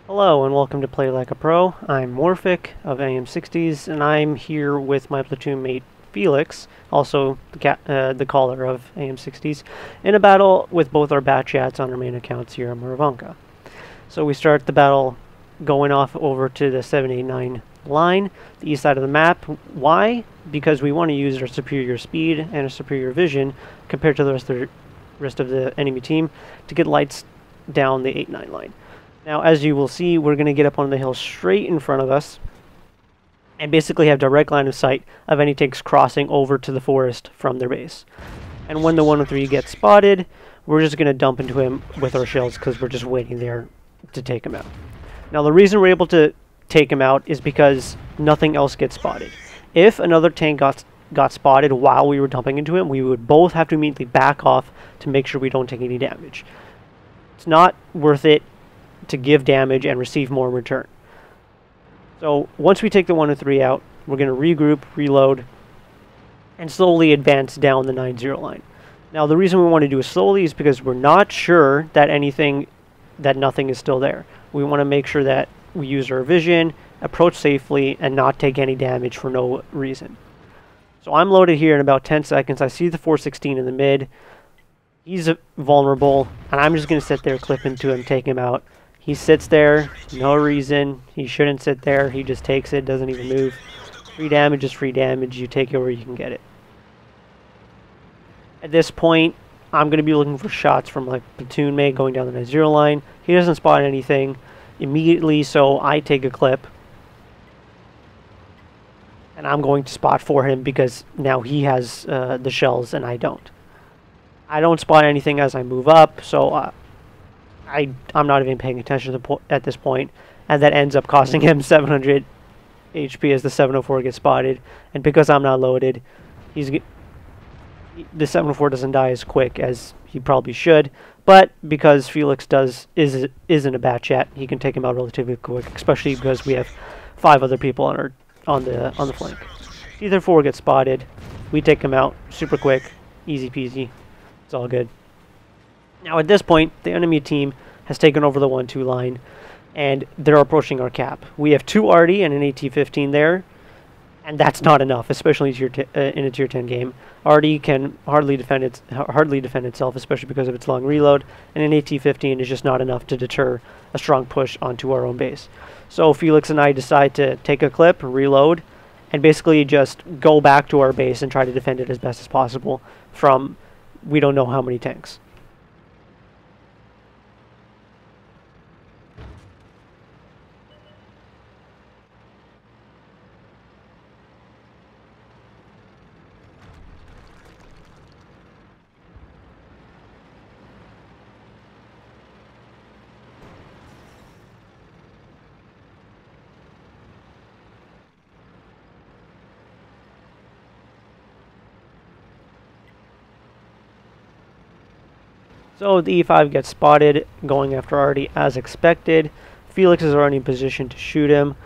Hello and welcome to Play Like a Pro. I'm Morphic of AM60s and I'm here with my platoon mate Felix, also the caller of AM60s, in a battle with both our bat chats on our main accounts here on Maravanka. So we start the battle going off over to the 789 line, the east side of the map. Why? Because we want to use our superior speed and our superior vision compared to the rest of the enemy team to get lights down the 8-9 line. Now, as you will see, we're going to get up on the hill straight in front of us and basically have direct line of sight of any tanks crossing over to the forest from their base. And when the 103 gets spotted, we're just going to dump into him with our shells because we're just waiting there to take him out. Now, the reason we're able to take him out is because nothing else gets spotted. If another tank got spotted while we were dumping into him, we would both have to immediately back off to make sure we don't take any damage. It's not worth it to give damage and receive more in return. So once we take the 103 out, we're going to regroup, reload, and slowly advance down the 9-0 line. Now the reason we want to do it slowly is because we're not sure that nothing is still there. We want to make sure that we use our vision, approach safely, and not take any damage for no reason. So I'm loaded here in about 10 seconds. I see the 416 in the mid. He's vulnerable, and I'm just going to sit there, clip into him, take him out. He sits there, no reason. He shouldn't sit there. He just takes it, doesn't even move. Free damage is free damage. You take it where you can get it. At this point, I'm going to be looking for shots from like platoon mate going down the 9-0 line. He doesn't spot anything immediately, so I take a clip. And I'm going to spot for him because now he has the shells and I don't. I don't spot anything as I move up, so I'm not even paying attention at this point, and that ends up costing him 700 HP as the 704 gets spotted. And because I'm not loaded, the 704 doesn't die as quick as he probably should. But because Felix is in a bat chat, he can take him out relatively quick, especially because we have 5 other people on the flank. Either 4 gets spotted, we take him out super quick, easy peasy. It's all good. Now at this point, the enemy team has taken over the 1-2 line, and they're approaching our cap. We have 2 Arty and an AT-15 there, and that's not enough, especially in a Tier 10 game. Arty can hardly defend itself, especially because of its long reload, and an AT-15 is just not enough to deter a strong push onto our own base. So Felix and I decide to take a clip, reload, and basically just go back to our base and try to defend it as best as possible from we don't know how many tanks. So the E5 gets spotted, going after Arty as expected. Felix is already in position to shoot him.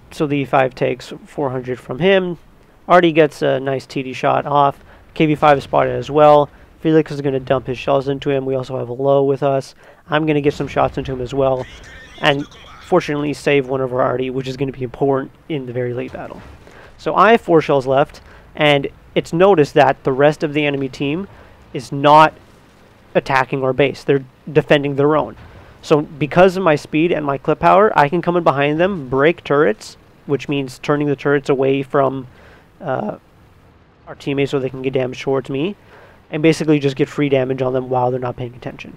So the E5 takes 400 from him. Arty gets a nice TD shot off. KV5 is spotted as well. Felix is going to dump his shells into him. We also have a low with us. I'm going to get some shots into him as well. And fortunately save one of our Arty, which is going to be important in the very late battle. So I have 4 shells left, and it's noticed that the rest of the enemy team is not attacking our base. They're defending their own. So because of my speed and my clip power, I can come in behind them, break turrets, which means turning the turrets away from our teammates so they can get damage towards me, and basically just get free damage on them while they're not paying attention.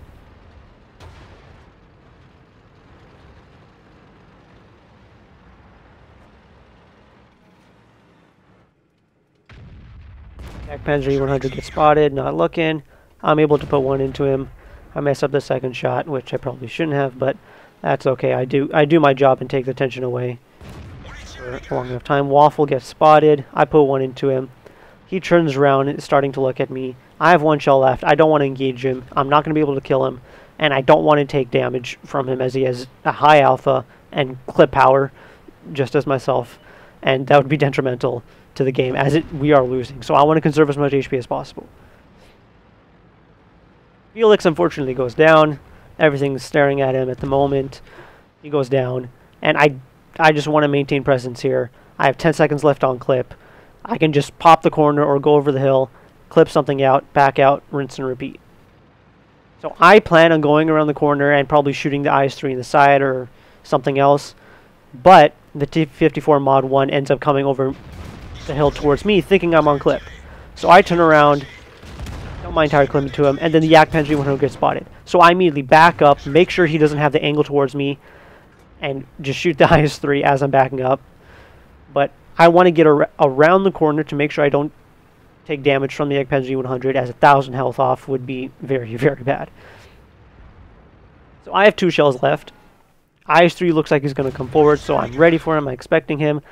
Back Panzer 100 gets spotted, not looking. I'm able to put 1 into him. I mess up the second shot, which I probably shouldn't have, but that's okay. I do my job and take the tension away for a long enough time. Waffle gets spotted. I put 1 into him. He turns around and is starting to look at me. I have 1 shell left. I don't want to engage him. I'm not going to be able to kill him, and I don't want to take damage from him as he has a high alpha and clip power, just as myself, and that would be detrimental to the game as we are losing. So I want to conserve as much HP as possible. Felix unfortunately goes down. Everything's staring at him at the moment. He goes down, and I just want to maintain presence here. I have 10 seconds left on clip. I can just pop the corner or go over the hill, clip something out, back out, rinse and repeat. So I plan on going around the corner and probably shooting the IS-3 in the side or something else, but the T-54 Mod 1 ends up coming over the hill towards me, thinking I'm on clip. So I turn around, don't mind entire clip to him, and then the Yak Panzer 100 gets spotted. So I immediately back up, make sure he doesn't have the angle towards me, and just shoot the IS-3 as I'm backing up. But I want to get around the corner to make sure I don't take damage from the Yak Panzer 100, as 1,000 health off would be very, very bad. So I have 2 shells left. IS-3 looks like he's going to come forward, so I'm ready for him. I'm expecting him.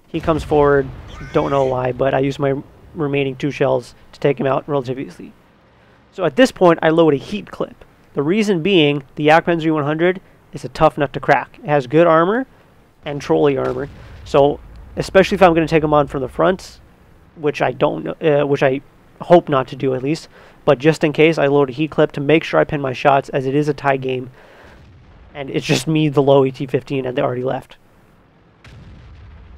He comes forward. Don't know why, but I use my remaining 2 shells to take him out relatively easily. So at this point, I load a heat clip. The reason being, the Yak Panzer 100 is a tough nut to crack. It has good armor and trolley armor. So especially if I'm going to take him on from the front, which I hope not to do at least, but just in case, I load a heat clip to make sure I pin my shots, as it is a tie game, and it's just me, the low ET-15, and they already left.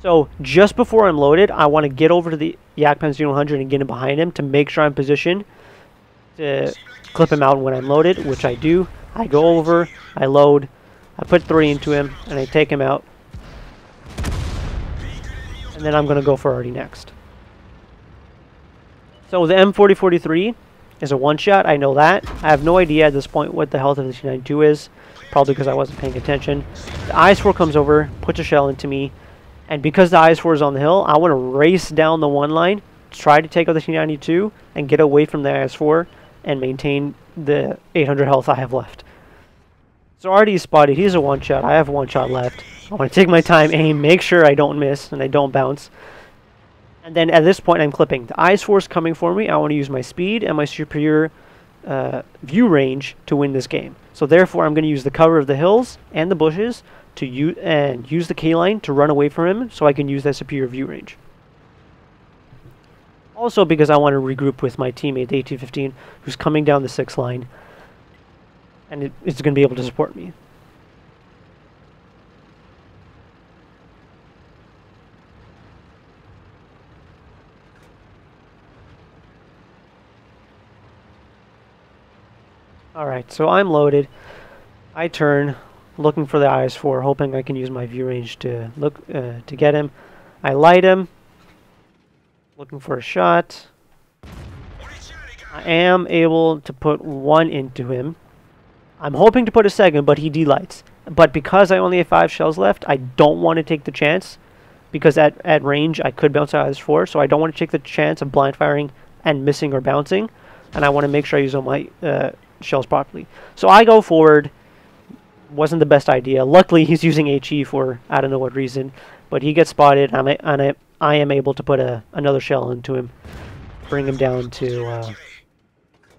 So just before I'm loaded, I want to get over to the Yak Panzer 100 and get in behind him to make sure I'm positioned to clip him out when I'm loaded, which I do. I go over, I load, I put 3 into him, and I take him out. And then I'm going to go for arty next. So the M4043 is a one-shot, I know that. I have no idea at this point what the health of the T-92 is, probably because I wasn't paying attention. The IS-4 comes over, puts a shell into me, and because the IS-4 is on the hill, I want to race down the one line, try to take out the T-92, and get away from the IS-4, and maintain the 800 health I have left. So arty is spotted, he's a one-shot, I have 1 shot left. I want to take my time, aim, make sure I don't miss, and I don't bounce. And then at this point I'm clipping. The IS-4 is coming for me. I want to use my speed and my superior view range to win this game. So therefore I'm going to use the cover of the hills and the bushes to use the K-line to run away from him so I can use that superior view range. Also because I want to regroup with my teammate, the AT-15, who's coming down the 6th line. And it's going to be able to support me. Alright, so I'm loaded. I turn, looking for the IS-4, hoping I can use my view range to look to get him. I light him, looking for a shot. I am able to put 1 into him. I'm hoping to put a second, but he delights. But because I only have 5 shells left, I don't want to take the chance, because at range I could bounce out IS-4, so I don't want to take the chance of blind firing and missing or bouncing, and I want to make sure I use all my shells properly. So I go forward. Wasn't the best idea. Luckily he's using HE for I don't know what reason, but he gets spotted, and I am able to put another shell into him, bring him down to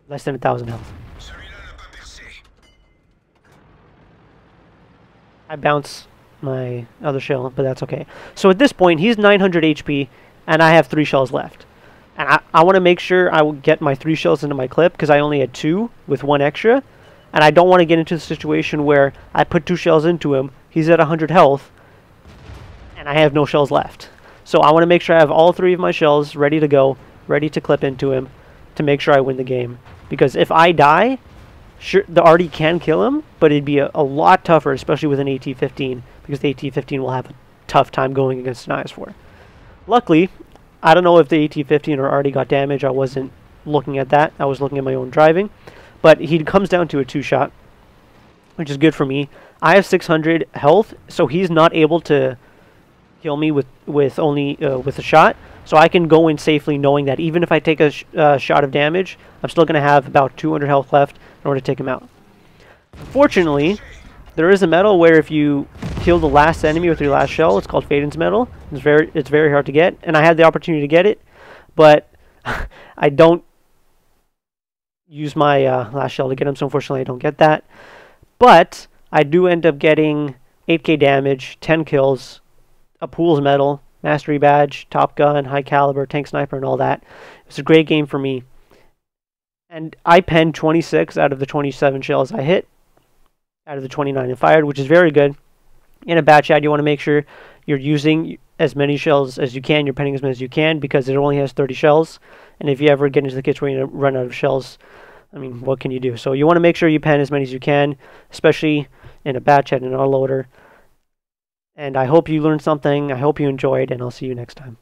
less than 1,000 health. I bounce my other shell, but that's okay. So at this point he's 900 HP and I have 3 shells left. And I want to make sure I will get my 3 shells into my clip, because I only had 2 with 1 extra. And I don't want to get into the situation where I put 2 shells into him, he's at 100 health, and I have no shells left. So I want to make sure I have all 3 of my shells ready to go, ready to clip into him, to make sure I win the game. Because if I die, sure, the arty can kill him, but it'd be a lot tougher, especially with an AT-15, because the AT-15 will have a tough time going against an IS-4. Luckily, I don't know if the AT-15 or arty got damaged. I wasn't looking at that. I was looking at my own driving. But he comes down to a 2-shot, which is good for me. I have 600 health, so he's not able to kill me with only with a shot. So I can go in safely, knowing that even if I take a shot of damage, I'm still going to have about 200 health left in order to take him out. Unfortunately, there is a medal where if you kill the last enemy with your last shell, it's called Faden's medal. It's very hard to get, and I had the opportunity to get it, but I don't use my last shell to get him, so unfortunately I don't get that. But I do end up getting 8k damage, 10 kills, a Pool's medal, Mastery Badge, Top Gun, High Caliber, Tank Sniper, and all that. It was a great game for me. And I penned 26 out of the 27 shells I hit, out of the 29 I fired, which is very good. In a batch ad, you want to make sure you're using as many shells as you can, you're penning as many as you can, because it only has 30 shells. And if you ever get into the case where you run out of shells, I mean, what can you do? So you want to make sure you pen as many as you can, especially in a batch ad and an autoloader. And I hope you learned something. I hope you enjoyed, and I'll see you next time.